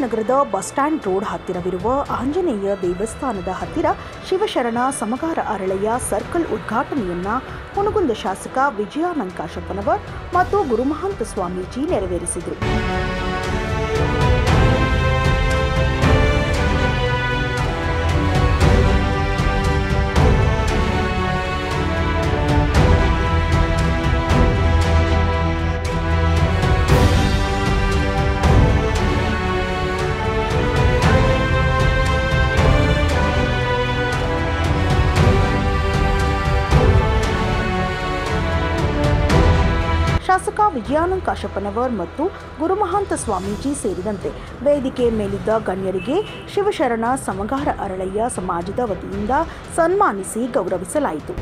ನಗರದ bus stand road ಹತ್ತಿರವಿರುವ ಆಂಜನೇಯ ದೇವಸ್ಥಾನದ ಹತ್ತಿರ ಶಿವಶರಣ ಸಮಗಾರ ಅರಳಯ್ಯ ಸರ್ಕಲ್ ಉದ್ಘಾಟನೆಯನ್ನ ಹುನಗುಂದ ಶಾಸಕ ವಿಜಯಾನಂದ ಕಾಶಪ್ಪನವರ್ ಮತ್ತು ಗುರುಮಹಂತ ಸ್ವಾಮೀಜಿ ನೆರವೇರಿಸಿದರು. ಶಾಸಕ ವಿಜಯಾನಂದ ಕಾಶಪ್ಪನವರ್ ಮತ್ತು ಗುರುಮಹಂತ ಸ್ವಾಮೀಜಿ ಸೇರಿದಂತೆ ವೇದಿಕೆ ಮೇಲಿದ್ದ ಗಣ್ಯರಿಗೆ ಶಿವಶರಣ ಸಮಗಾರ ಅರಳಯ್ಯ ಸಮಾಜದ ವತಿಯಿಂದ ಸನ್ಮಾನಿಸಿ ಗೌರವಿಸಲಾಯಿತು.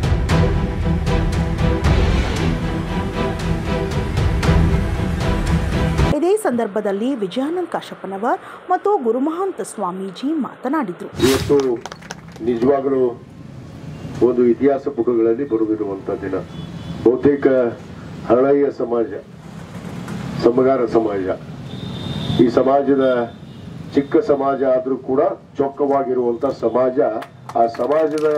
ಇದೇ ಸಂದರ್ಭದಲ್ಲಿ ವಿಜಯಾನಂದ ಕಾಶಪ್ಪನವರ್ ಮತ್ತು ಗುರುಮಹಂತ ಸ್ವಾಮೀಜಿ ಮಾತನಾಡಿದರು. ಇವತ್ತು ನಿಜವಾಗಲೂ ಒಂದು ಇತಿಹಾಸ ಪುಟಗಳಲ್ಲಿ ಬರುತ್ತಿರುವಂತಹ ದಿನ. ಬಹುತೇಕ ಹರಳಯ್ಯ ಸಮಾಜ, ಸಮಗಾರ ಸಮಾಜ, ಈ ಸಮಾಜದ ಚಿಕ್ಕ ಸಮಾಜ ಆದರೂ ಕೂಡ ಚೊಕ್ಕವಾಗಿರುವಂತ ಸಮಾಜ. ಆ ಸಮಾಜದ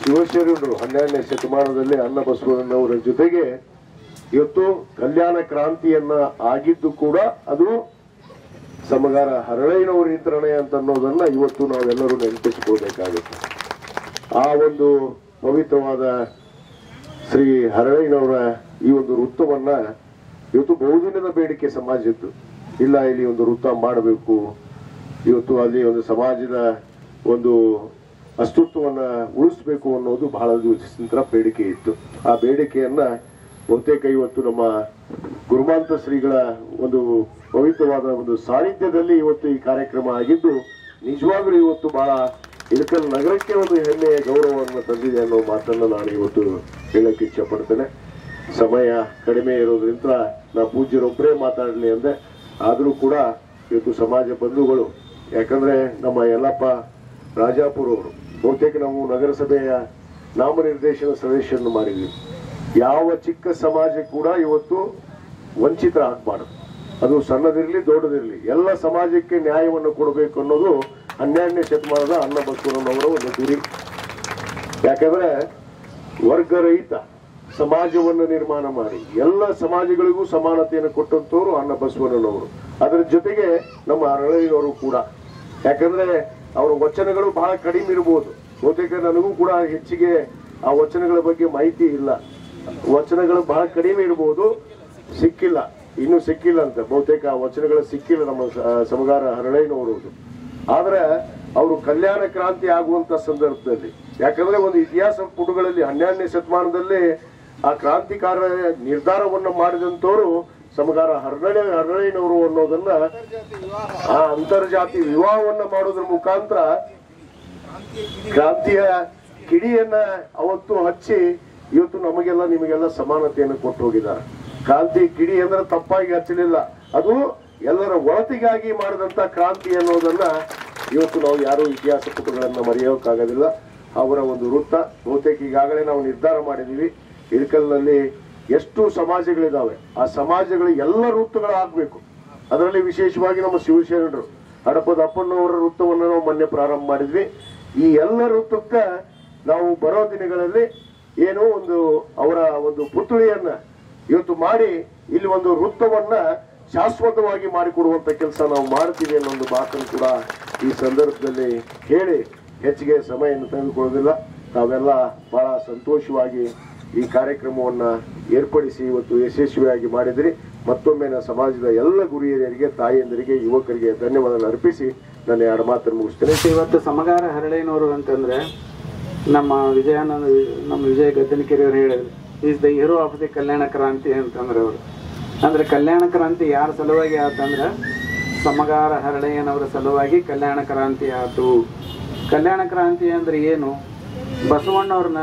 ಶಿವಶರಣರು 12ನೇ ಶತಮಾನದಲ್ಲಿ ಅನ್ನಬಸವಣ್ಣನವರ ಜೊತೆಗೆ ಇವತ್ತು ಕಲ್ಯಾಣ ಕ್ರಾಂತಿಯನ್ನ ಆಗಿದ್ದು ಕೂಡ ಅದು ಸಮಗಾರ ಹರಳಯ್ಯನವರ ವಿತರಣೆ ಅಂತ ಅನ್ನೋದನ್ನ ಇವತ್ತು ನಾವೆಲ್ಲರೂ ನೆನಪಿಸಿಕೊಳ್ಬೇಕಾಗುತ್ತೆ. ಆ ಒಂದು ಪವಿತ್ರವಾದ ಶ್ರೀ ಹರಳಯ್ಯನವರ ಈ ಒಂದು ವೃತ್ತವನ್ನ ಇವತ್ತು ಬಹುದಿನದ ಬೇಡಿಕೆ ಸಮಾಜದ್ದು. ಇಲ್ಲ, ಇಲ್ಲಿ ಒಂದು ವೃತ್ತ ಮಾಡಬೇಕು, ಇವತ್ತು ಅಲ್ಲಿ ಒಂದು ಸಮಾಜದ ಒಂದು ಅಸ್ತಿತ್ವವನ್ನ ಉಳಿಸ್ಬೇಕು ಅನ್ನೋದು ಬಹಳ ದಿವಸದ ಬೇಡಿಕೆ ಇತ್ತು. ಆ ಬೇಡಿಕೆಯನ್ನ ಬಹುತೇಕ ಇವತ್ತು ನಮ್ಮ ಗುರುಮಹಂತ ಶ್ರೀಗಳ ಒಂದು ಪವಿತ್ರವಾದ ಒಂದು ಸಾನ್ನಿಧ್ಯದಲ್ಲಿ ಇವತ್ತು ಈ ಕಾರ್ಯಕ್ರಮ ಆಗಿದ್ದು ನಿಜವಾಗ್ಲೂ ಇವತ್ತು ಬಹಳ ಇಳಕಲ್ ನಗರಕ್ಕೆ ಒಂದು ಹೆಮ್ಮೆಯ ಗೌರವವನ್ನು ತಂದಿದೆ ಅನ್ನೋ ಮಾತನ್ನ ನಾನು ಇವತ್ತು ಹೇಳಕ್ಕೆ ಇಚ್ಛೆ ಪಡ್ತೇನೆ. ಸಮಯ ಕಡಿಮೆ ಇರೋದ್ರಿಂದ ನಾ ಪೂಜ್ಯರೊಬ್ಬರೇ ಮಾತಾಡಲಿ ಅಂದೆ. ಆದರೂ ಕೂಡ ಇವತ್ತು ಸಮಾಜ ಬಂಧುಗಳು, ಯಾಕಂದ್ರೆ ನಮ್ಮ ಯಲ್ಲಪ್ಪ ರಾಜಾಪುರ ಅವರು ಬಹುತೇಕ ನಾವು ನಗರಸಭೆಯ ನಾಮನಿರ್ದೇಶನ ಸದಸ್ಯರನ್ನು ಮಾಡಿದ್ವಿ. ಯಾವ ಚಿಕ್ಕ ಸಮಾಜ ಕೂಡ ಇವತ್ತು ವಂಚಿತ ಆಗಬಾರದು. ಅದು ಸಣ್ಣದಿರಲಿ ದೊಡ್ಡದಿರಲಿ, ಎಲ್ಲ ಸಮಾಜಕ್ಕೆ ನ್ಯಾಯವನ್ನು ಕೊಡಬೇಕು ಅನ್ನೋದು 12ನೇ ಶತಮಾನದ ಅನ್ನಬಸವಣ್ಣನವರ ಒಂದು ಗುರಿ. ಯಾಕಂದ್ರೆ ವರ್ಗರಹಿತ ಸಮಾಜವನ್ನು ನಿರ್ಮಾಣ ಮಾಡಿ ಎಲ್ಲ ಸಮಾಜಗಳಿಗೂ ಸಮಾನತೆಯನ್ನು ಕೊಟ್ಟಂತವರು ಅನ್ನಬಸವಣ್ಣನವರು. ಅದರ ಜೊತೆಗೆ ನಮ್ಮ ಹರಳಯ್ಯನವರು ಕೂಡ. ಯಾಕಂದ್ರೆ ಅವರ ವಚನಗಳು ಬಹಳ ಕಡಿಮೆ ಇರಬಹುದು. ಬಹುತೇಕ ನನಗೂ ಕೂಡ ಹೆಚ್ಚಿಗೆ ಆ ವಚನಗಳ ಬಗ್ಗೆ ಮಾಹಿತಿ ಇಲ್ಲ. ವಚನಗಳು ಬಹಳ ಕಡಿಮೆ ಇರಬಹುದು, ಸಿಕ್ಕಿಲ್ಲ, ಇನ್ನೂ ಸಿಕ್ಕಿಲ್ಲ ಅಂತ. ಬಹುತೇಕ ಆ ವಚನಗಳು ಸಿಕ್ಕಿಲ್ಲ ನಮ್ಮ ಸಮಗಾರ ಹರಳಯ್ಯನವರು. ಆದ್ರೆ ಅವರು ಕಲ್ಯಾಣ ಕ್ರಾಂತಿ ಆಗುವಂತ ಸಂದರ್ಭದಲ್ಲಿ, ಯಾಕಂದ್ರೆ ಒಂದು ಇತಿಹಾಸ ಪುಟಗಳಲ್ಲಿ 12ನೇ ಶತಮಾನದಲ್ಲಿ ಆ ಕ್ರಾಂತಿಕಾರ ನಿರ್ಧಾರವನ್ನು ಮಾಡಿದಂತವರು ಸಮಗಾರ ಹರಳಯ್ಯನವರು ಅನ್ನೋದನ್ನ ಆ ಅಂತರ್ಜಾತಿ ವಿವಾಹವನ್ನ ಮಾಡೋದ್ರ ಮುಖಾಂತರ ಕ್ರಾಂತಿಯ ಕಿಡಿಯನ್ನ ಅವತ್ತು ಹಚ್ಚಿ ಇವತ್ತು ನಮಗೆಲ್ಲ ನಿಮಗೆಲ್ಲ ಸಮಾನತೆಯನ್ನು ಕೊಟ್ಟು ಹೋಗಿದ್ದಾರೆ. ಕ್ರಾಂತಿ ಕಿಡಿ ಅಂದ್ರೆ ತಪ್ಪಾಗಿ ಹಚ್ಚಲಿಲ್ಲ, ಅದು ಎಲ್ಲರ ಒಳತಿಗಾಗಿ ಮಾಡಿದಂತ ಕ್ರಾಂತಿ ಅನ್ನೋದನ್ನ ಇವತ್ತು ನಾವು ಯಾರು ಇತಿಹಾಸ ಪುಟಗಳನ್ನ ಮರೆಯೋಕ್ಕಾಗೋದಿಲ್ಲ. ಅವರ ಒಂದು ವೃತ್ತ ಬಹುತೇಕ ಈಗಾಗಲೇ ನಾವು ನಿರ್ಧಾರ ಮಾಡಿದೀವಿ. ಇಳಕಲ್ನಲ್ಲಿ ಎಷ್ಟು ಸಮಾಜಗಳಿದಾವೆ, ಆ ಸಮಾಜಗಳು ಎಲ್ಲ ವೃತ್ತಗಳಾಗಬೇಕು. ಅದರಲ್ಲಿ ವಿಶೇಷವಾಗಿ ನಮ್ಮ ಶಿವಶರಣರು ಹಡಪದ ಅಪ್ಪಣ್ಣವರ ವೃತ್ತವನ್ನು ನಾವು ಮೊನ್ನೆ ಪ್ರಾರಂಭ ಮಾಡಿದ್ವಿ. ಈ ಎಲ್ಲ ವೃತ್ತಕ್ಕ ನಾವು ಬರೋ ದಿನಗಳಲ್ಲಿ ಏನು ಒಂದು ಅವರ ಒಂದು ಪುತ್ಳಿಯನ್ನ ಇವತ್ತು ಮಾಡಿ ಇಲ್ಲಿ ಒಂದು ವೃತ್ತವನ್ನ ಶಾಶ್ವತವಾಗಿ ಮಾಡಿಕೊಡುವಂತ ಕೆಲಸ ನಾವು ಮಾಡ್ತೀವಿ ಅನ್ನೋ ಒಂದು ಮಾತನ್ನು ಕೂಡ ಈ ಸಂದರ್ಭದಲ್ಲಿ ಹೇಳಿ ಹೆಚ್ಚಿಗೆ ಸಮಯವನ್ನು ತೆಗೆದುಕೊಳ್ಳೋದಿಲ್ಲ. ತಾವೆಲ್ಲ ಬಹಳ ಸಂತೋಷವಾಗಿ ಈ ಕಾರ್ಯಕ್ರಮವನ್ನ ಏರ್ಪಡಿಸಿ ಇವತ್ತು ಯಶಸ್ವಿಯಾಗಿ ಮಾಡಿದ್ರಿ. ಮತ್ತೊಮ್ಮೆ ಸಮಾಜದ ಎಲ್ಲ ಗುರಿಯರಿಗೆ, ತಾಯಿಯಂದರಿಗೆ, ಯುವಕರಿಗೆ ಧನ್ಯವಾದ ಅರ್ಪಿಸಿ ನನ್ನ ಎರಡು ಮಾತನ್ನು ಮುಗಿಸ್ತೇನೆ. ಇವತ್ತು ಸಮಗಾರ ಹರಳಯ್ಯನವರು ಅಂತಂದ್ರೆ ನಮ್ಮ ವಿಜಯ ಗದ್ದನಕೆರೆ ಅವರು ಹೇಳಿದ್ರು, is the hero of the Kalyana Kranti ಅಂತಂದ್ರೆ ಅವರು. ಅಂದ್ರೆ ಕಲ್ಯಾಣ ಕ್ರಾಂತಿ ಯಾರ ಸಲುವಾಗಿ ಆತಂದ್ರೆ ಸಮಗಾರ ಹರಳಯ್ಯನವರ ಸಲುವಾಗಿ ಕಲ್ಯಾಣ ಕ್ರಾಂತಿ ಆಯ್ತು. ಕಲ್ಯಾಣ ಕ್ರಾಂತಿ ಅಂದ್ರೆ ಏನು? ಬಸವಣ್ಣವ್ರನ್ನ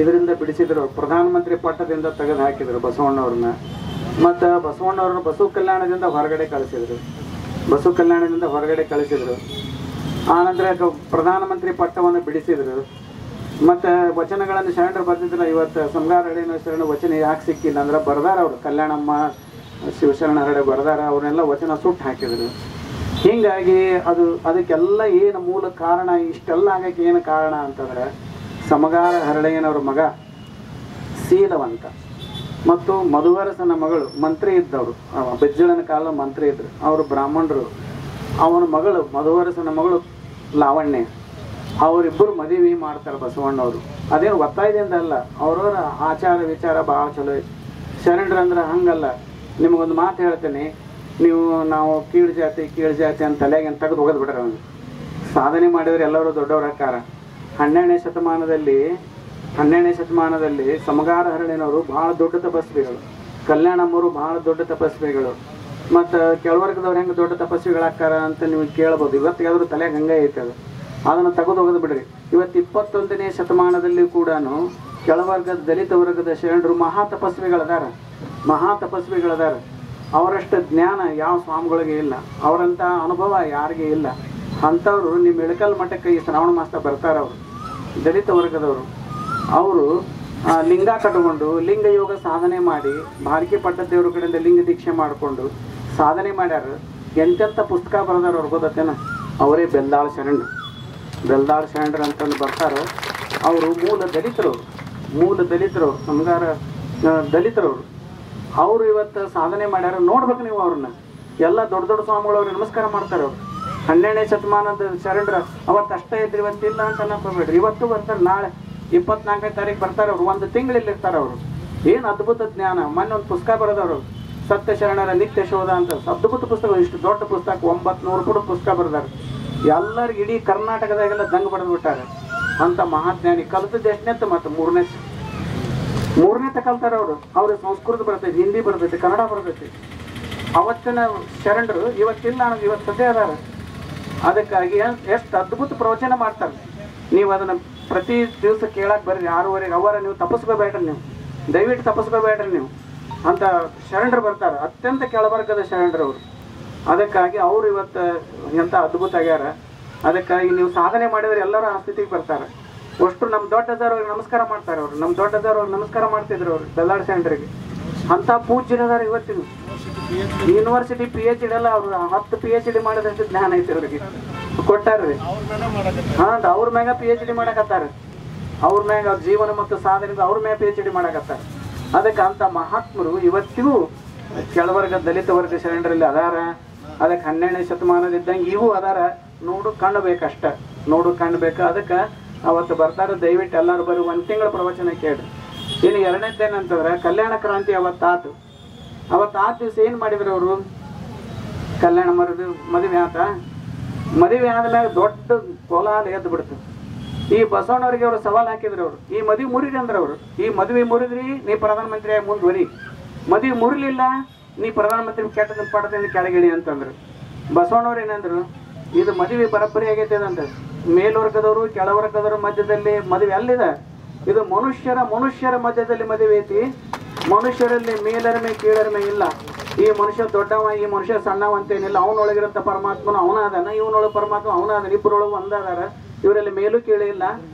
ಇದರಿಂದ ಬಿಡಿಸಿದ್ರು, ಪ್ರಧಾನಮಂತ್ರಿ ಪಟ್ಟದಿಂದ ತೆಗೆದು ಹಾಕಿದ್ರು ಬಸವಣ್ಣವ್ರನ್ನ. ಮತ್ತು ಬಸವಣ್ಣವ್ರನ್ನ ಬಸವ ಕಲ್ಯಾಣದಿಂದ ಹೊರಗಡೆ ಕಳಿಸಿದ್ರು. ಆನಂತರ ಪ್ರಧಾನಮಂತ್ರಿ ಪಟ್ಟವನ್ನು ಬಿಡಿಸಿದ್ರು. ಮತ್ತು ವಚನಗಳನ್ನು ಶರಣರು ಬರ್ತಿದ್ರಲ್ಲ, ಇವತ್ತು ಸಮಗಾರ ಹರಳಯ್ಯನವರ ಶರಣ ವಚನ ಯಾಕೆ ಸಿಕ್ಕಿಲ್ಲ ಅಂದ್ರೆ ಬರ್ದಾರ ಅವರು, ಕಲ್ಯಾಣಮ್ಮ ಶಿವಶರಣ ಹರಡೆ ಬರ್ದಾರ, ಅವ್ರನ್ನೆಲ್ಲ ವಚನ ಸುಟ್ಟು ಹಾಕಿದ್ರು. ಹೀಗಾಗಿ ಅದಕ್ಕೆಲ್ಲ ಏನು ಮೂಲ ಕಾರಣ, ಇಷ್ಟೆಲ್ಲ ಆಗಕ್ಕೆ ಏನು ಕಾರಣ ಅಂತಂದ್ರೆ ಸಮಗಾರ ಹರಳೆಯನವ್ರ ಮಗ ಶೀಲವಂತ ಮತ್ತು ಮಧುವರಸನ ಮಗಳು ಮಂತ್ರಿ ಇದ್ದವರು, ಬೆಜ್ಜಳನ ಕಾಲ ಮಂತ್ರಿ ಇದ್ರು, ಅವರು ಬ್ರಾಹ್ಮಣರು. ಅವನ ಮಗಳು ಮಧುವರಸನ ಮಗಳು ಲಾವಣ್ಯ, ಅವರಿಬ್ಬರು ಮದುವೆ ಮಾಡ್ತಾರೆ ಬಸವಣ್ಣವರು. ಅದೇನು ಒತ್ತಾಯದಿಂದ ಅಲ್ಲ, ಅವ್ರವ್ರ ಆಚಾರ ವಿಚಾರ ಭಾಳ ಚಲೋ ಐತಿ. ಶರಣರಂದ್ರೆ ಹಂಗಲ್ಲ. ನಿಮಗೊಂದು ಮಾತು ಹೇಳ್ತೇನೆ, ನಾವು ಕೀಳು ಜಾತಿ ಅಂತ ತಲೆಗೆ ತೆಗೆದು ಹೋಗೋದು ಬಿಡ್ರಿ. ಅವನು ಸಾಧನೆ ಮಾಡಿದ್ರೆ ಎಲ್ಲರೂ ದೊಡ್ಡವ್ರ ಆಕಾರ. 12ನೇ ಶತಮಾನದಲ್ಲಿ ಸಮಗಾರ ಹರಳಿನವರು ಬಹಳ ದೊಡ್ಡ ತಪಸ್ವಿಗಳು, ಕಲ್ಯಾಣಮ್ಮರು ಬಹಳ ದೊಡ್ಡ ತಪಸ್ವಿಗಳು, ಮತ್ತು ಕೆಳವರ್ಗದವ್ರು ಹೆಂಗೆ ದೊಡ್ಡ ತಪಸ್ವಿಗಳಾಕಾರ ಅಂತ ನೀವು ಕೇಳ್ಬೋದು. ಇವತ್ತಿಗಾದ್ರೂ ತಲೆಗೆ ಹಂಗೆ ಐತೆ ಅದು, ಅದನ್ನು ತೆಗೆದು ಹೋಗೋದು ಬಿಡ್ರಿ. ಇವತ್ತು 21ನೇ ಶತಮಾನದಲ್ಲಿ ಕೂಡ ಕೆಳವರ್ಗದ ದಲಿತ ವರ್ಗದ ಶರಣರು ಮಹಾ ತಪಸ್ವಿಗಳದಾರ. ಅವರಷ್ಟು ಜ್ಞಾನ ಯಾವ ಸ್ವಾಮಿಗಳಿಗೆ ಇಲ್ಲ, ಅವರಂಥ ಅನುಭವ ಯಾರಿಗೆ ಇಲ್ಲ. ಅಂಥವ್ರು ನಿಮ್ಮ ಇಳಕಲ್ ಮಠಕ್ಕೆ ಈ ಶ್ರಾವಣ ಮಾಸ ಬರ್ತಾರೆ. ಅವರು ದಲಿತ ವರ್ಗದವರು, ಅವರು ಲಿಂಗ ಕಟ್ಕೊಂಡು ಲಿಂಗ ಯೋಗ ಸಾಧನೆ ಮಾಡಿ ಭಾರಕಿ ಪಟ್ಟದೇವ್ರ ಕಡೆಯಿಂದ ಲಿಂಗ ದೀಕ್ಷೆ ಮಾಡಿಕೊಂಡು ಸಾಧನೆ ಮಾಡ್ಯಾರ. ಎಂತೆಂಥ ಪುಸ್ತಕ ಬರೆದಾರ ಅವ್ರು ಗೊತ್ತೇನ? ಅವರೇ ಬೆಲ್ದಾಳ ಶರಣರು ಅಂತಂದು ಬರ್ತಾರೋ. ಅವರು ಮೂಲ ದಲಿತರು ಸಮಗಾರ ದಲಿತರವರು. ಅವರು ಇವತ್ತು ಸಾಧನೆ ಮಾಡ್ಯಾರ. ನೋಡ್ಬೇಕು ನೀವು ಅವ್ರನ್ನ. ಎಲ್ಲ ದೊಡ್ಡ ಸ್ವಾಮಿಗಳು ಅವ್ರಿಗೆ ನಮಸ್ಕಾರ ಮಾಡ್ತಾರೆ. ಅವ್ರು 12ನೇ ಶತಮಾನದ ಶರಣರ ಅವತ್ತು ಅಷ್ಟೇ ಇದ್ರು, ಇವತ್ತಿಲ್ಲ ಅಂತ ಅನ್ನಕೋಬೇಡ್ರಿ. ಇವತ್ತು ಬರ್ತಾರೆ, ನಾಳೆ 24ನೇ ತಾರೀಕು ಬರ್ತಾರೆ. ಅವ್ರು 1 ತಿಂಗಳಲ್ಲಿ ಇರ್ತಾರೆ. ಅವರು ಏನು ಅದ್ಭುತ ಜ್ಞಾನ. ಮೊನ್ನೆ ಒಂದು ಪುಸ್ತಕ ಬರೆದವರು, ಸತ್ಯ ಶರಣರ ನಿತ್ಯ ಶೋಧ ಅಂತ ಅದ್ಭುತ ಪುಸ್ತಕ. ಇಷ್ಟು ದೊಡ್ಡ ಪುಸ್ತಕ, 900 ಪುಟ ಪುಸ್ತಕ ಬರೆದಾರೆ. ಎಲ್ಲರಿಗೂ ಇಡೀ ಕರ್ನಾಟಕದಾಗೆಲ್ಲ ದಂಗ ಬರೆದು ಬಿಟ್ಟಾರೆ. ಅಂತ ಮಹಾಜ್ಞಾನಿ. ಕಲಿತದ್ದು ಎಷ್ಟನೇತ್ತು ಮತ್ತು ಮೂರನೇ ಕಲ್ತಾರ ಅವರು. ಅವ್ರಿಗೆ ಸಂಸ್ಕೃತ ಬರ್ತೈತಿ, ಹಿಂದಿ ಬರ್ತೈತಿ, ಕನ್ನಡ ಬರ್ತೈತಿ. ಅವತ್ತಿನ ಶರಣರು ಇವತ್ತಿಲ್ಲ, ನನಗೆ ಇವತ್ತು ಸದ್ಯ ಅದಾರ. ಅದಕ್ಕಾಗಿ ಎಷ್ಟು ಅದ್ಭುತ ಪ್ರವಚನ ಮಾಡ್ತಾರೆ. ನೀವು ಅದನ್ನು ಪ್ರತಿ ದಿವಸ ಕೇಳಕ್ಕೆ ಬರ್ರಿ 6:30 ಅವರ. ನೀವು ತಪಸ್ಕೋಬೇಡ್ರಿ, ನೀವು ದಯವಿಟ್ಟು ತಪಸ್ಕೋಬೇಡ್ರಿ ನೀವು. ಅಂತ ಶರಣರು ಬರ್ತಾರೆ, ಅತ್ಯಂತ ಕೆಳವರ್ಗದ ಶರಣರು ಅವರು. ಅದಕ್ಕಾಗಿ ಅವರು ಇವತ್ತು ಎಂಥ ಅದ್ಭುತ ಆಗ್ಯಾರ. ಅದಕ್ಕಾಗಿ ನೀವು ಸಾಧನೆ ಮಾಡಿದರೆ ಎಲ್ಲರೂ ಆ ಸ್ಥಿತಿಗೆ ಬರ್ತಾರೆ. ಅಷ್ಟು ನಮ್ಮ ದೊಡ್ಡದವ್ರಿಗೆ ನಮಸ್ಕಾರ ಮಾಡ್ತಾರೆ. ಅವರು ನಮ್ಮ ದೊಡ್ಡದವ್ರಿಗೆ ನಮಸ್ಕಾರ ಮಾಡ್ತಿದ್ರು ಅವರು ಬೆಲ್ಲಾಳ ಶರಣರಿಗೆ. ಅಂಥ ಪೂಜ್ಯರದಾರ ಇವತ್ತಿನ ಯೂನಿವರ್ಸಿಟಿ PhD ಎಲ್ಲ ಅವರು 10 PhD ಮಾಡಿದಷ್ಟು ಜ್ಞಾನ ಐತಿ ಅವ್ರಿಗೆ ಕೊಟ್ಟಾರ್ರಿ. ಅವ್ರ ಮ್ಯಾಗ PhD ಮಾಡಕತ್ತಾರ. ಅವ್ರ ಮ್ಯಾಗ ಅವ್ರ ಜೀವನ ಮತ್ತು ಸಾಧನೆ ಅವ್ರ ಮ್ಯಾಗ PhD ಮಾಡಕತ್ತಾರ. ಅದಕ್ಕೆ ಅಂತ ಮಹಾತ್ಮರು ಇವತ್ತಿಗೂ ಕೆಳವರ್ಗ ದಲಿತ ವರ್ಗ ಶರಣರಲ್ಲಿ ಅದಾರ. ಅದಕ್ಕೆ 12ನೇ ಶತಮಾನದಿದ್ದಂಗೆ ಇವು ಅದಾರ. ಕಾಣಬೇಕಷ್ಟ, ಕಾಣಬೇಕು. ಅದಕ್ಕೆ ಅವತ್ತು ಬರ್ತಾರೆ. ದಯವಿಟ್ಟು ಎಲ್ಲರೂ ಬರೀ 1 ತಿಂಗಳ ಪ್ರವಚನ ಕೇಳ್ರಿ. ಇನ್ನು ಎರಡನೇದೇನಂತಂದ್ರೆ ಕಲ್ಯಾಣ ಕ್ರಾಂತಿ ಅವತ್ತಾತು ದಿವಸ ಏನು ಮಾಡಿದ್ರು ಅವರು? ಕಲ್ಯಾಣ ಮದುವೆ ಆದ್ಮೇಲೆ ದೊಡ್ಡ ಕೋಲಾಹಲ ಎದ್ದು ಬಿಡ್ತು. ಈ ಬಸವಣ್ಣವ್ರಿಗೆ ಅವರು ಸವಾಲು ಹಾಕಿದ್ರು. ಅವರು ಈ ಮದುವೆ ಮುರಿದ್ರಿ ಅಂದ್ರೆ ಅವರು, ಈ ಮದುವೆ ಮುರಿದ್ರಿ ನೀ ಪ್ರಧಾನಮಂತ್ರಿ ಮುಂದುವರಿ, ಮದುವೆ ಮುರಿಲಿಲ್ಲ ನೀ ಪ್ರಧಾನಮಂತ್ರಿ ಕೆಟ್ಟದ ಪಡದಿಂದ ಕೆಳಗಿಳಿ ಅಂತಂದ್ರು. ಬಸವಣ್ಣವ್ರು ಏನಂದ್ರು, ಇದು ಮದುವೆ ಬರಬ್ಬರಿ ಆಗೈತೆ ಅಂತ. ಮೇಲ್ವರ್ಗದವರು ಕೆಳವರ್ಗದವ್ರ ಮಧ್ಯದಲ್ಲಿ ಮದುವೆ ಅಲ್ಲಿದೆ. ಇದು ಮನುಷ್ಯರ ಮಧ್ಯದಲ್ಲಿ ಮದುವೆ ಐತಿ. ಮನುಷ್ಯರಲ್ಲಿ ಮೇಲರಿಮೆ ಕೀಳರಿಮೆ ಇಲ್ಲ. ಈ ಮನುಷ್ಯ ದೊಡ್ಡವ, ಈ ಮನುಷ್ಯ ಸಣ್ಣವ ಅಂತೇನಿಲ್ಲ. ಅವನೊಳಗಿರಂತ ಪರಮಾತ್ಮನು ಅವನ ಅದಾನ, ಇವನೊಳಗೆ ಪರಮಾತ್ಮ ಅವನ ಅದಾನ. ಇಬ್ಬರೊಳಗೆ ಒಂದಾದಾರ. ಇವರಲ್ಲಿ ಮೇಲೂ ಕೀಳು ಇಲ್ಲ.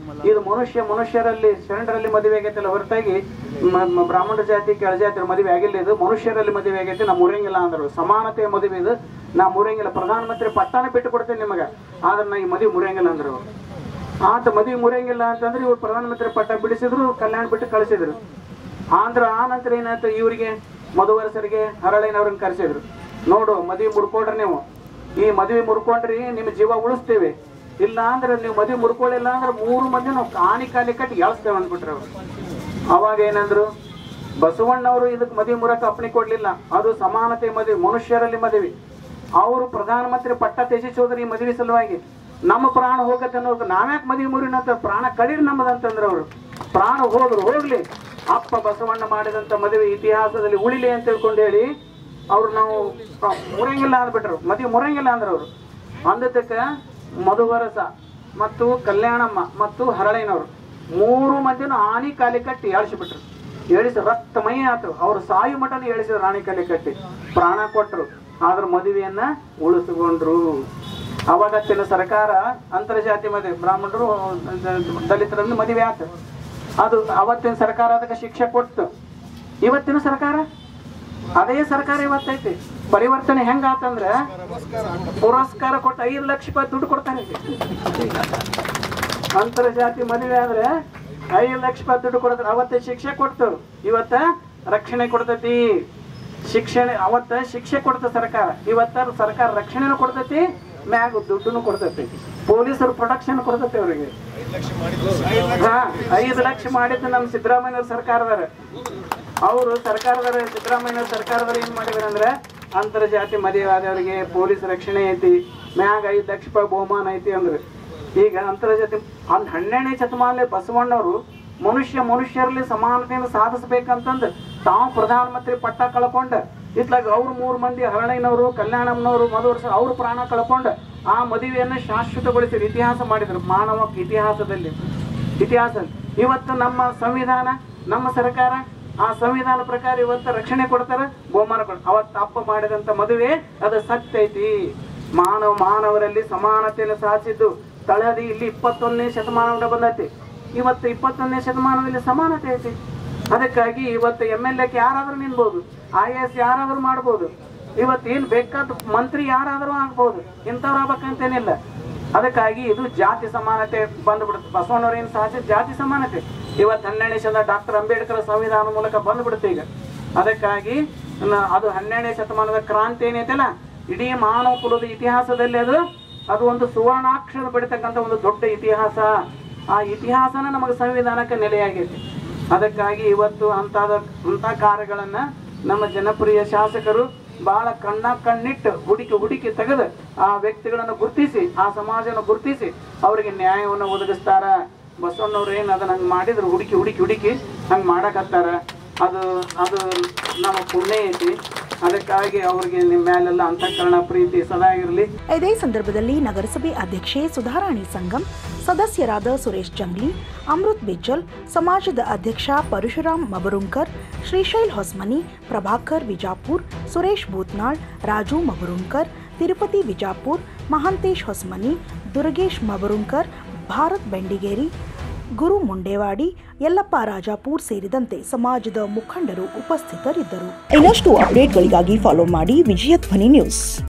ಇದು ಮನುಷ್ಯರಲ್ಲಿ ಶರಣರಲ್ಲಿ ಮದುವೆ ಆಗೈತಿಲ್ಲ ಹೊರತಾಗಿ ಬ್ರಾಹ್ಮಣ ಜಾತಿ ಕೆಳಜಾತಿ ಮದುವೆ ಆಗಿಲ್ಲ. ಇದು ಮನುಷ್ಯರಲ್ಲಿ ಮದುವೆ ಆಗೈತಿ. ನಾ ಮುರಿಯಂಗಿಲ್ಲ ಅಂದ್ರು. ಸಮಾನತೆಯ ಮದುವೆ ಇದು, ನಾ ಮುರಿಯಂಗಿಲ್ಲ. ಪ್ರಧಾನಮಂತ್ರಿ ಪಟ್ಟಾನ ಬಿಟ್ಟು ಕೊಡ್ತೇನೆ ನಿಮಗೆ, ಆದ್ರೆ ನಾ ಈ ಮದುವೆ ಮುರಿಯಂಗಿಲ್ಲ ಅಂದ್ರು. ಆತ ಮದುವೆ ಮುರಿಯಂಗಿಲ್ಲ ಅಂತಂದ್ರೆ ಇವ್ರು ಪ್ರಧಾನಮಂತ್ರಿ ಪಟ್ಟ ಬಿಡಿಸಿದ್ರು, ಕಲ್ಯಾಣ ಬಿಟ್ಟು ಕಳಿಸಿದ್ರು. ಆ ನಂತರ ಏನಾಯ್ತು, ಇವರಿಗೆ ಮಧುವರಸರಿಗೆ ಹರಳಯ್ಯನವ್ರನ್ನ ಕರೆಸಿದ್ರು. ನೋಡು ಮದುವೆ ಮುರ್ಕೊಡ್ರಿ, ನೀವು ಈ ಮದುವೆ ಮುರ್ಕೊಂಡ್ರಿ ನಿಮ್ಮ ಜೀವ ಉಳಿಸ್ತೇವೆ, ಇಲ್ಲ ಅಂದ್ರೆ ನೀವು ಮದುವೆ ಮುರ್ಕೊಳ್ಳಿಲ್ಲ ಅಂದ್ರೆ 3 ಮಂದಿ ನಾವು ಕಾಲಿ ಕಟ್ಟಿ ಎಳ್ಸ್ತೇವೆ ಅಂದ್ಬಿಟ್ರೆ ಅವ್ರು. ಅವಾಗ ಏನಂದ್ರು, ಬಸವಣ್ಣವರು ಇದಕ್ಕೆ ಮದುವೆ ಮುರಕ್ಕೆ ಅಪ್ಪಣೆ ಕೊಡ್ಲಿಲ್ಲ. ಅದು ಸಮಾನತೆ ಮದುವೆ, ಮನುಷ್ಯರಲ್ಲಿ ಮದುವೆ. ಅವರು ಪ್ರಧಾನಮಂತ್ರಿ ಪಟ್ಟ ತ್ಯಜಿಸೋದ್ರಿ ಈ ಮದುವೆ ಸಲುವಾಗಿ. ನಮ್ಮ ಪ್ರಾಣ ಹೋಗತ್ತೆ ಅನ್ನೋದು, ನಾವ್ಯಾಕೆ ಮದುವೆ ಮುರಿನಂತ ಪ್ರಾಣ ಕಡೀರಿ ನಮ್ಮದಂತಂದ್ರೆ ಅವರು. ಪ್ರಾಣ ಹೋಗ್ಲಿ, ಅಪ್ಪ ಬಸವಣ್ಣ ಮಾಡಿದಂಥ ಮದುವೆ ಇತಿಹಾಸದಲ್ಲಿ ಉಳಿಲಿ ಅಂತ ತಿಳ್ಕೊಂಡು ಹೇಳಿ ಅವ್ರು ನಾವು ಮುರಿಯಂಗಿಲ್ಲ ಅಂದ್ಬಿಟ್ರು, ಮದುವೆ ಮುರಿಯಂಗಿಲ್ಲ ಅಂದ್ರೆ ಅವರು. ಅಂದಕ್ಕೆ ಮಧುವರಸ ಮತ್ತು ಕಲ್ಯಾಣಮ್ಮ ಮತ್ತು ಹರಳಯ್ಯನವರು 3 ಮಂದಿನೂ ಆನಿ ಕಾಲಿ ಕಟ್ಟಿ ಎಳಿಸಿಬಿಟ್ರು. ಎಳಿಸಿ ರಕ್ತಮಯ ಆಯ್ತು. ಅವ್ರು ಸಾಯು ಮಠನ ಎಳಿಸಿದ್ರು ಆನಿ ಕಾಲಿ ಕಟ್ಟಿ, ಪ್ರಾಣ ಕೊಟ್ಟರು. ಆದ್ರ ಮದುವೆಯನ್ನ ಉಳಿಸಿಕೊಂಡ್ರು. ಅವಾಗತ್ತಿನ ಸರ್ಕಾರ ಅಂತರ್ಜಾತಿ ಮದುವೆ, ಬ್ರಾಹ್ಮಣರು ದಲಿತರನ್ನು ಮದುವೆ ಆಯ್ತು. ಅದು ಅವತ್ತಿನ ಸರ್ಕಾರ ಅದಕ್ಕೆ ಶಿಕ್ಷೆ ಕೊಡ್ತು. ಇವತ್ತಿನ ಸರ್ಕಾರ ಅದೇ ಸರ್ಕಾರ ಇವತ್ತೈತಿ. ಪರಿವರ್ತನೆ ಹೆಂಗಾತಂದ್ರೆ ಪುರಸ್ಕಾರ ಕೊಟ್ಟು 5 ಲಕ್ಷ ರೂಪಾಯಿ ದುಡ್ಡು ಕೊಡ್ತಾರೆ. ಅಂತರ್ಜಾತಿ ಮದುವೆ ಆದ್ರೆ 5 ಲಕ್ಷ ರೂಪಾಯಿ ದುಡ್ಡು ಕೊಡ್ತಾರೆ. ಅವತ್ತ ಶಿಕ್ಷೆ ಕೊಡ್ತು, ಇವತ್ತ ರಕ್ಷಣೆ ಕೊಡ್ತೈತಿ. ಶಿಕ್ಷಣ ಅವತ್ತ ಶಿಕ್ಷೆ ಕೊಡ್ತ ಸರ್ಕಾರ, ಇವತ್ತ ಸರ್ಕಾರ ರಕ್ಷಣೆನೂ ಕೊಡ್ತೈತಿ, ಮ್ಯಾಗ ದುಡ್ಡುನು ಕೊಡ್ತೈತಿ. ಪೊಲೀಸರು ಪ್ರೊಟೆಕ್ಷನ್ ಕೊಡ್ತೈತಿ ಅವರಿಗೆ. 5 ಲಕ್ಷ ಮಾಡಿದ್ದು ನಮ್ಮ ಸಿದ್ದರಾಮಯ್ಯ ಸರ್ಕಾರದಾರ. ಅವರು ಸರ್ಕಾರದಾರ, ಸಿದ್ದರಾಮಯ್ಯ ಸರ್ಕಾರದಾರ ಏನ್ ಮಾಡಿದಾರೆ ಅಂದ್ರೆ ಅಂತರ್ಜಾತಿ ಮದುವೆ ಆದವರಿಗೆ ಪೊಲೀಸ್ ರಕ್ಷಣೆ ಐತಿ, ಮ್ಯಾಗ 5 ಲಕ್ಷ ರೂಪಾಯಿ ಬಹುಮಾನ ಐತಿ ಅಂದ್ರೆ. ಈಗ ಅಂತರ್ಜಾತಿ 12ನೇ ಶತಮಾನದಲ್ಲಿ ಬಸವಣ್ಣವರು ಮನುಷ್ಯರಲ್ಲಿ ಸಮಾನತೆಯನ್ನು ಸಾಧಿಸಬೇಕಂತಂದು ತಾವು ಪ್ರಧಾನಮಂತ್ರಿ ಪಟ್ಟ ಕಳ್ಕೊಂಡ, ಇತ್ಲಾಗ ಅವ್ರು 3 ಮಂದಿ ಹರಳಯ್ಯನವರು, ಕಲ್ಯಾಣಮ್ಮನವರು, ಮಧುವರ್ಷ ಅವ್ರು ಪ್ರಾಣ ಕಳ್ಕೊಂಡು ಆ ಮದುವೆಯನ್ನು ಶಾಶ್ವತಗೊಳಿಸಿದ್ರು, ಇತಿಹಾಸ ಮಾಡಿದ್ರು ಮಾನವ ಇತಿಹಾಸದಲ್ಲಿ. ಇವತ್ತು ನಮ್ಮ ಸಂವಿಧಾನ, ನಮ್ಮ ಸರ್ಕಾರ ಆ ಸಂವಿಧಾನ ಪ್ರಕಾರ ಇವತ್ತು ರಕ್ಷಣೆ ಕೊಡ್ತಾರೆ, ಬಹುಮಾನ ಕೊಡ್ತಾರೆ. ಅವತ್ತು ಅಪ್ಪ ಮಾಡಿದಂತ ಮದುವೆ ಅದು ಸತ್ಯ ಐತಿ. ಮಾನವರಲ್ಲಿ ಸಮಾನತೆಯನ್ನು ಸಾಧಿಸಿದ್ದು ತಳಹದಿ ಇಲ್ಲಿ 21ನೇ ಶತಮಾನ ಬಂದೈತಿ. ಇವತ್ತು 21ನೇ ಶತಮಾನದಲ್ಲಿ ಸಮಾನತೆ ಐತಿ. ಅದಕ್ಕಾಗಿ ಇವತ್ತು MLA ಯಾರಾದ್ರೂ ನಿಲ್ಬಹುದು, IAS ಯಾರಾದ್ರೂ ಮಾಡ್ಬೋದು, ಇವತ್ತು ಏನ್ ಬೇಕಾದ ಮಂತ್ರಿ ಯಾರಾದ್ರೂ ಆಗ್ಬಹುದು, ಇಂಥವ್ರು ಆಗ್ಬೇಕಂತೇನಿಲ್ಲ. ಅದಕ್ಕಾಗಿ ಇದು ಜಾತಿ ಸಮಾನತೆ ಬಂದ್ಬಿಡುತ್ತೆ. ಬಸವಣ್ಣವ್ರ ಏನ್ ಸಾಧಿಸಿದ ಜಾತಿ ಸಮಾನತೆ ಇವತ್ತು 12ನೇ ಶತಮಾನ ಡಾಕ್ಟರ್ ಅಂಬೇಡ್ಕರ್ ಸಂವಿಧಾನ ಮೂಲಕ ಬಂದ್ಬಿಡುತ್ತೆ ಈಗ. ಅದಕ್ಕಾಗಿ ಅದು 12ನೇ ಶತಮಾನದ ಕ್ರಾಂತಿ ಏನೈತಲ್ಲ, ಇಡೀ ಮಾನವ ಕುಲದ ಇತಿಹಾಸದಲ್ಲಿ ಅದು ಒಂದು ಸುವರ್ಣಾಕ್ಷರ ಬಡಿತಕ್ಕಂಥ ಒಂದು ದೊಡ್ಡ ಇತಿಹಾಸ. ಆ ಇತಿಹಾಸನ ನಮಗೆ ಸಂವಿಧಾನಕ್ಕೆ ನೆಲೆಯಾಗೈತಿ. ಅದಕ್ಕಾಗಿ ಇವತ್ತು ಅಂತ ಕಾರ್ಯಗಳನ್ನ ನಮ್ಮ ಜನಪ್ರಿಯ ಶಾಸಕರು ಬಹಳ ಕಣ್ಣಿಟ್ಟು ಹುಡುಕಿ ತೆಗೆದು ಆ ವ್ಯಕ್ತಿಗಳನ್ನು ಗುರುತಿಸಿ, ಆ ಸಮಾಜವನ್ನು ಗುರುತಿಸಿ ಅವರಿಗೆ ನ್ಯಾಯವನ್ನು ಒದಗಿಸ್ತಾರ. ಬಸವಣ್ಣವ್ರು ಏನು ಅದನ್ನ ಹಂಗೆ ಮಾಡಿದ್ರು, ಹುಡುಕಿ ಹಂಗೆ ಮಾಡಕತ್ತಾರ. ಅದು ನಮ್ಮ ಪುಣ್ಯ ಐತಿ. ಅದಕ್ಕಾಗಿ ಅವರಿಗೆ ನಿಮ್ಮ ಮೇಲೆಲ್ಲ ಅಂತಃಕರಣ ಪ್ರೀತಿ ಸದಾ ಇರಲಿ. ಇದೇ ಸಂದರ್ಭದಲ್ಲಿ ನಗರಸಭೆ ಅಧ್ಯಕ್ಷೆ ಸುಧಾರಾಣಿ ಸಂಗಮ್, ಸದಸ್ಯರಾದ ಸುರೇಶ್ ಜಂಗ್ಲಿ, ಅಮೃತ್ ಬಿಜ್ಜಲ್, ಸಮಾಜದ ಅಧ್ಯಕ್ಷ ಪರಶುರಾಮ್ ಮಬರುಂಕರ್, ಶ್ರೀಶೈಲ್ ಹೊಸ್ಮನಿ, ಪ್ರಭಾಕರ್ ವಿಜಾಪುರ್, ಸುರೇಶ್ ಭೂತ್ನಾಳ್, ರಾಜು ಮಬರುಂಕರ್, ತಿರುಪತಿ ವಿಜಾಪುರ್, ಮಹಾಂತೇಶ್ ಹೊಸ್ಮನಿ, ದುರ್ಗೇಶ್ ಮಬರುಂಕರ್, ಭಾರತ್ ಬೆಂಡಿಗೇರಿ, ಗುರು ಮುಂಡೇವಾಡಿ, ಯಲ್ಲಪ್ಪ ರಾಜಾಪುರ್ ಸೇರಿದಂತೆ ಸಮಾಜದ ಮುಖಂಡರು ಉಪಸ್ಥಿತರಿದ್ದರು. ಇನ್ನಷ್ಟು ಅಪ್ಡೇಟ್ಗಳಿಗಾಗಿ ಫಾಲೋ ಮಾಡಿ ವಿಜಯ ಧ್ವನಿ ನ್ಯೂಸ್.